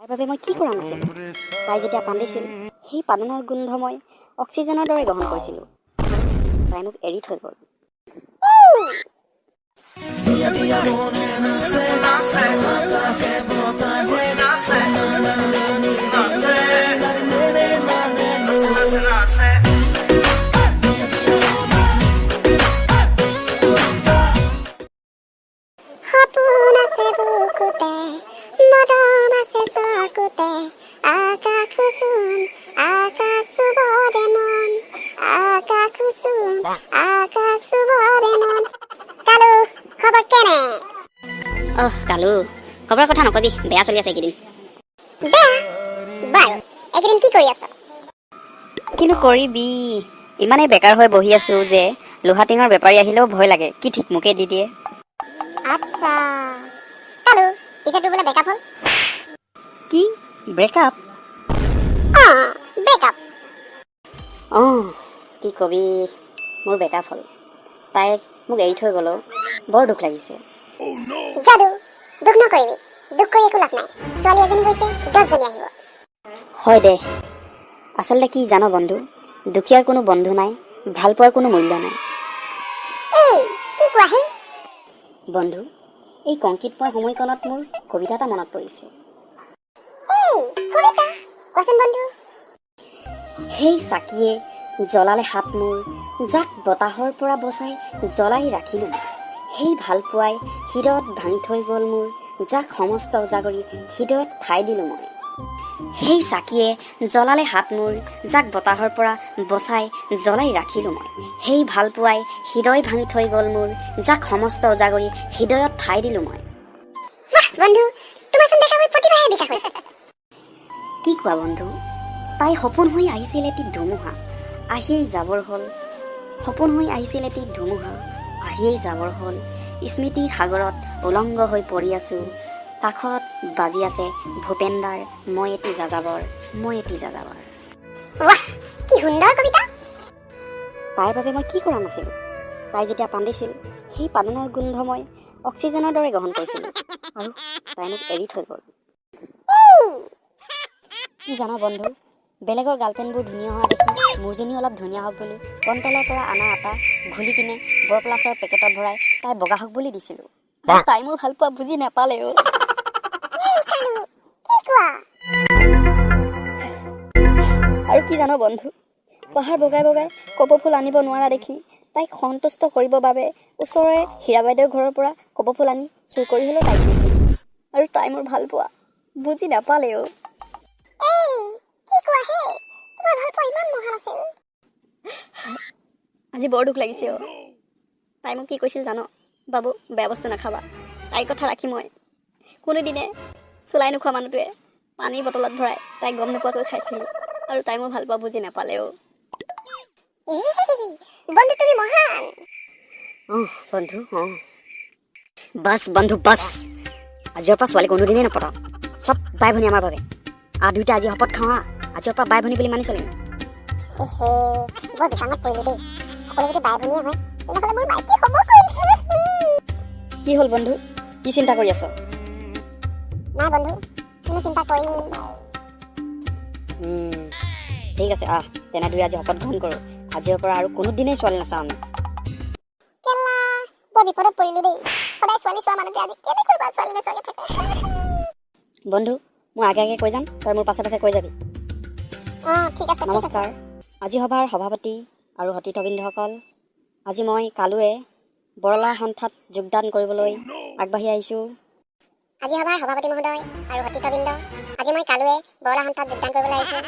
তাৰ বাবে মই কি কৰা নাছিলোঁ। তাই যেতিয়া কান্দিছিল সেই পাদনৰ গোন্ধ মই অক্সিজেনৰ দৰে গ্ৰহণ কৰিছিলোঁ। তাই মোক এৰি থৈ গ'ল। সপোন আছে বুকুতে, মৰম আছে চকুতে, আকাশ চুন আকাশ চুবৰে মন, আকাশ চুন আকাশ চুবৰে মন। কালু, খবৰ কেনে? কালু, খবৰৰ কথা নকবি, বেয়া চলি আছে এইকেইদিন। বেয়া? বাৰু, এইকেইদিন কি কৰি আছ? কিন্তু কৰিবি, ইমানেই বেকাৰ হৈ বহি আছো যে লোহা টিঙৰ বেপাৰী আহিলেও ভয় লাগে, কি ঠিক মোকে দি দিয়ে। আচ্ছা, কালু, পিছে তোৰ বোলে ব্ৰেকআপ হ'ল? কি ব্ৰেকআপ? ব্ৰেকআপ। কি কবি, মোৰ ব্ৰেকআপ হ'ল। তাইক মোক এৰি থৈ গ'ল, বৰ দুখ লাগিছে। যাদু, দুখ নকৰিবি, দুখ কৰি একো লাভ নাই। ছোৱালী এজনী গৈছে, 10 জনী আহিব। হয় দে, আচলতে কি জানো বন্ধু, দুখীয়াৰ কোনো বন্ধু নাই, ভাল পোৱাৰ কোনো মূল্য নাই। এই কি কোৱা হে? বন্ধু, এই কংকিতময় সময়কণত মোৰ কবিতা এটা মনত পৰিছে। এই কবিতা, কোৱাচোন বন্ধু। সেই চাকিয়ে জ্বলালে হাত মোৰ, যাক বতাহৰ পৰা বচাই জ্বলাই ৰাখিলো মই। সেই ভাল পোৱাই হৃদয়ত ভাঙি থৈ গ'ল মোৰ, যাক সমস্ত উজাগৰি হৃদয়ত ঠাই দিলো মই। সেই চাকিয়ে জ্বলালে হাত মোৰ, যাক বতাহৰ পৰা বচাই জ্বলাই ৰাখিলো মই। সেই ভাল পোৱাই হৃদয় ভাঙি থৈ গ'ল মোৰ, যাক সমস্ত উজাগৰি হৃদয়ত ঠাই দিলো মই। বন্ধু, তোমাৰচোন দেখা হৈ প্ৰতিভাহে বিকাশ হৈছে। কি কোৱা বন্ধু, তাই সপোন হৈ আহিছিল এটি ধুমুহা, আহিয়েই যাবৰ হ'ল। সপোন হৈ আহিছিল এটি ধুমুহা, আহিয়েই যাবৰ হ'ল। স্মৃতিৰ সাগৰত উলংগ হৈ পৰি আছো, কাষত বাজি আছে ভূপেন্দাৰ মই এটি যাযাবৰ, মই এটি যাযাবৰ। বাহ, কি সুন্দৰ কবিতা। তাইৰ বাবে মই কি কৰা নাছিলোঁ। তাই যেতিয়া কান্দিছিল সেই পাদনৰ গোন্ধ মই অক্সিজেনৰ দৰে গ্ৰহণ কৰিছিলোঁ, আৰু তাই মোক এৰি থৈ গ'ল। কি জানো বন্ধু, বেলেগৰ গাৰ্লফ্ৰেণ্ডবোৰ ধুনীয়া হোৱা দেখি মোৰজনী অলপ ধুনীয়া হওক বুলি কণ্টলৰ পৰা অনা আটা ঘুলি কিনে বৰপ্লাছৰ পেকেটত ভৰাই তাই বগা হওক বুলি দিছিলোঁ। তাই মোৰ ভাল পোৱা বুজি নাপালে। আৰু কি জানো বন্ধু, পাহাৰ বগাই বগাই কপৌ ফুল আনিব নোৱাৰা দেখি তাইক সন্তুষ্ট কৰিবৰ বাবে ওচৰৰে হীৰা বাইদেউৰ ঘৰৰ পৰা কপৌ ফুল আনি চুৰ কৰি হ'লেও তাইক দিছিলোঁ। আৰু তাই মোৰ ভাল পোৱা বুজি নাপালে। আজি বৰ দুখ লাগিছে। তাই মোক কি কৈছিল জানো, বাবু বেয়া বস্তু নাখাবা। তাইৰ কথা ৰাখি মই কোনোদিনে চুলাই নোখোৱা মানুহটোৱে পানীৰ বটলত ভৰাই তাইক গম নোপোৱাকৈ খাইছিলোঁ, আৰু তাই মোৰ ভাল পোৱা বুজি নাপালে। বন্ধু তুমি মহান। বন্ধু বাছ বন্ধু বাছ, আজিৰ পৰা ছোৱালী কোনোদিনেই নপতা, চব বাই ভনী আমাৰ বাবে। দুইটা আজি শপত খাওঁ, আজিৰ পৰা বাই ভনী বুলি মানি চলিম। বৰ বিছাঙত পৰিলো দেই। সকলো যদি বাই ভনীয়ে হয়, তেনেহ'লে মোৰ বাই কি হ'ব? কি হ'ল বন্ধু, কি চিন্তা কৰি আছ? নাই বন্ধু, কোনো চিন্তা কৰিম। ঠিক আছে, তেনে দুই আজি শপত গ্ৰহণ কৰোঁ, আজিৰ পৰা আৰু কোনোদিনেই ছোৱালী নাচাওঁ আমি। কেলা, বৰ বিপদত পৰিলো দেই। সদায় ছোৱালী চোৱা মানুহটো আজি কেনেকৈ বা ছোৱালী নোচোৱাকৈ থাকে। বন্ধু, মই আগে আগে কৈ যাম, তই মোৰ পাছে পাছে কৈ যাবি। ঠিক আছে। নমস্কাৰ। আজি সভাৰ সভাপতি আৰু সতীৰ্থবৃন্দসকল, আজি মই কালুৱে বৰলা সন্থাত যোগদান কৰিবলৈ আগবাঢ়ি আহিছোঁ। আজি সভাৰ সভাপতি মহোদয় আৰু সতীৰ্থবৃন্দ, আজি মই কালুৱে বৰলা সন্থাত যোগদান কৰিবলৈ আহিছোঁ।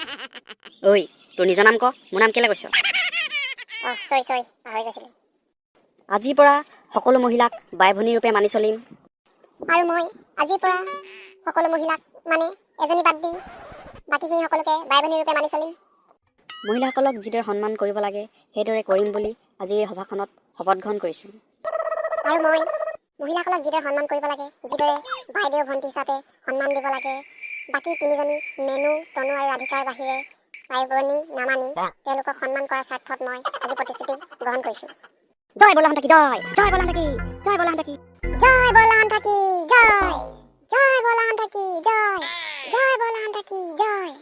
ঐ, তোৰ নিজৰ নাম ক, মোৰ নাম কেলে কৈছ? চৰি, পাহৰি গৈছিলোঁ। আজিৰ পৰা সকলো মহিলাক বাই ভনী ৰূপে মানি চলিম। আৰু মই আজিৰ পৰা সকলো মহিলাক মানে এজনী বাদ দি বাকীখিনি সকলোকে বাই ভনী ৰূপে মানি চলিম। মহিলাসকলক যিদৰে সন্মান কৰিব লাগে সেইদৰে কৰিম বুলি আজি এই সভাখনত শপত গ্ৰহণ কৰিছোঁ। আৰু মই মহিলাসকলক যিদৰে সন্মান কৰিব লাগে, যিদৰে বাইদেউ ভণ্টি হিচাপে সন্মান দিব লাগে, বাকী তিনিজনী মেনু, তনু আৰু ৰাধিকাৰ বাহিৰে বাই ভনী নামানি তেওঁলোকক সন্মান কৰাৰ স্বাৰ্থত মই আজি প্ৰতিশ্ৰুতি গ্ৰহণ কৰিছোঁ। জয় বৰলা সন্থাকি, জয় জয় বৰলা সন্থাকি, জয় বৰলা সন্থাকি, জয় বৰলা সন্থাকি, জয় জয় বৰলা সন্থাকি, জয় জয় বৰলা কি জয়।